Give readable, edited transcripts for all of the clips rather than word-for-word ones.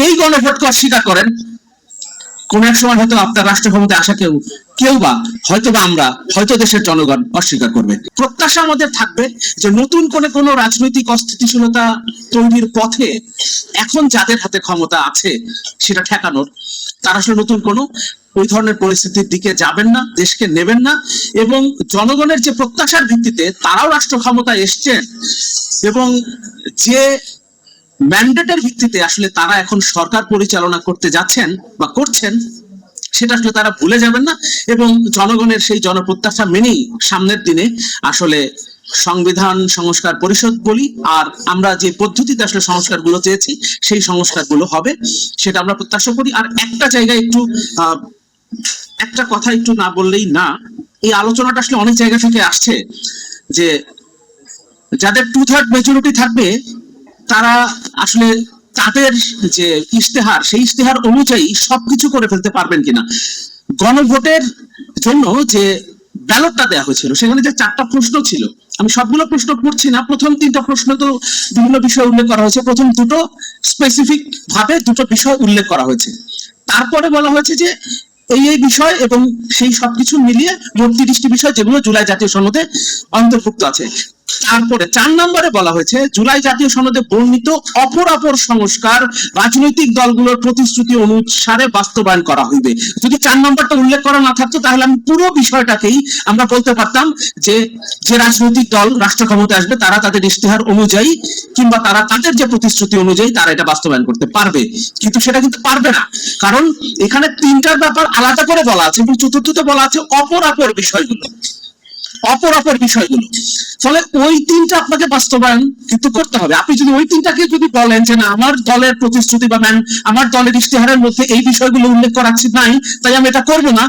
এই গণভোটকে অস্বীকার করেন, কোন এক সময় হয়তো আপনার রাষ্ট্র ক্ষমতায় আসা কেউ বা হয়তো বা আমরা হয়তো দেশের জনগণ অস্বীকার করবে। প্রত্যাশা আমাদের থাকবে যে নতুন কোনো রাজনৈতিক অস্থিতিশীলতা তৈরির পথে এখন যাদের হাতে ক্ষমতা আছে সেটা ঠেকানোর, তারা আসলে নতুন ওই ধরনের পরিস্থিতির দিকে যাবেন না, দেশকে নেবেন না, এবং জনগণের যে প্রত্যাশার ভিত্তিতে তারাও রাষ্ট্র ক্ষমতায় এসছেন এবং যে ম্যান্ডেটের ভিত্তিতে আসলে তারা এখন সরকার পরিচালনা করতে যাচ্ছেন বা করছেন, সেটা আসলে তারা ভুলে যাবেন না। এবং জনগণের সেই জনপ্রত্যাশা মেনেই সামনের দিনে আসলে সংবিধান সংস্কার পরিষদ বলি আর আমরা যে পদ্ধতিতে আসলে সংস্কারগুলো চেয়েছি সেই সংস্কারগুলো হবে, সেটা আমরা প্রত্যাশা করি। আর একটা জায়গায় একটা কথা একটু না বললেই না, এই আলোচনাটা আসলে অনেক জায়গা থেকে আসছে যে যাদের 2/3 মেজরিটি থাকবে তারা আসলে তাদের যে ইশতেহার সেই ইশতেহার অনুযায়ী সবকিছু করে ফেলতে পারবেন কিনা। গণভোটের জন্য যে ব্যালটটা দেওয়া হয়েছিল সেখানে যে 4টা প্রশ্ন ছিল, আমি সবগুলো প্রশ্ন পড়ছি না, প্রথম 3টা প্রশ্ন তো বিভিন্ন বিষয় উল্লেখ করা হয়েছে, প্রথম দুটো স্পেসিফিক ভাবে দুটো বিষয় উল্লেখ করা হয়েছে, তারপরে বলা হয়েছে যে এই বিষয় এবং সেই সবকিছু মিলিয়ে মোট 30টি বিষয় যেগুলো জুলাই জাতীয় সনদে অন্তর্ভুক্ত আছে। তারপরে 4 নম্বরে বলা হয়েছে জুলাই জাতীয় সনদে বর্ণিত অপর সংস্কার রাজনৈতিক দলগুলোর প্রতিশ্রুতি অনুসারে বাস্তবায়ন করা হইবে। যদি 4 নম্বরটা উল্লেখ করা না থাকতো তাহলে আমি পুরো বিষয়টাকেই আমরা বলতে পারতাম যে যে রাজনৈতিক দল রাষ্ট্র ক্ষমতায় আসবে তারা তাদের ইশতেহার অনুযায়ী কিংবা তারা তাদের যে প্রতিশ্রুতি অনুযায়ী তারা এটা বাস্তবায়ন করতে পারবে, কিন্তু সেটা কিন্তু পারবে না, কারণ এখানে 3টার ব্যাপার আলাদা করে বলা আছে এবং চতুর্থতে বলা আছে অপর বিষয়গুলো। ফলে ওই 3টা আপনাকে বাস্তবায়ন কিন্তু করতে হবে। আপনি যদি ওই 3টাকে যদি বলেন যে না আমার দলের প্রতিশ্রুতি বা আমার দলের ইশতেহারের মধ্যে এই বিষয়গুলো উল্লেখ করা নাই তাই আমি এটা করবো না,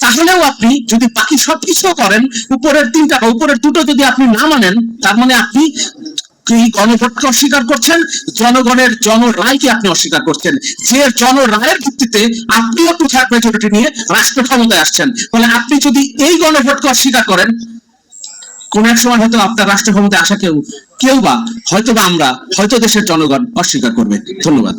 তাহলেও আপনি যদি বাকি সবকিছু করেন উপরের 3টা বা উপরের 2টো যদি আপনি না মানেন, তার মানে আপনি এই গণভোটকে অস্বীকার করছেন, জনগণের জনরায়কে আপনি অস্বীকার করছেন, যে জনরায়ের ভিত্তিতে আপনিও 2/3 মেজরিটি নিয়ে রাষ্ট্র ক্ষমতায় আসছেন। ফলে আপনি যদি এই গণভোটকে অস্বীকার করেন, কোন এক সময় হয়তো আপনার রাষ্ট্র ক্ষমতায় আসা কেউ বা হয়তো বা আমরা হয়তো দেশের জনগণ অস্বীকার করবে। ধন্যবাদ।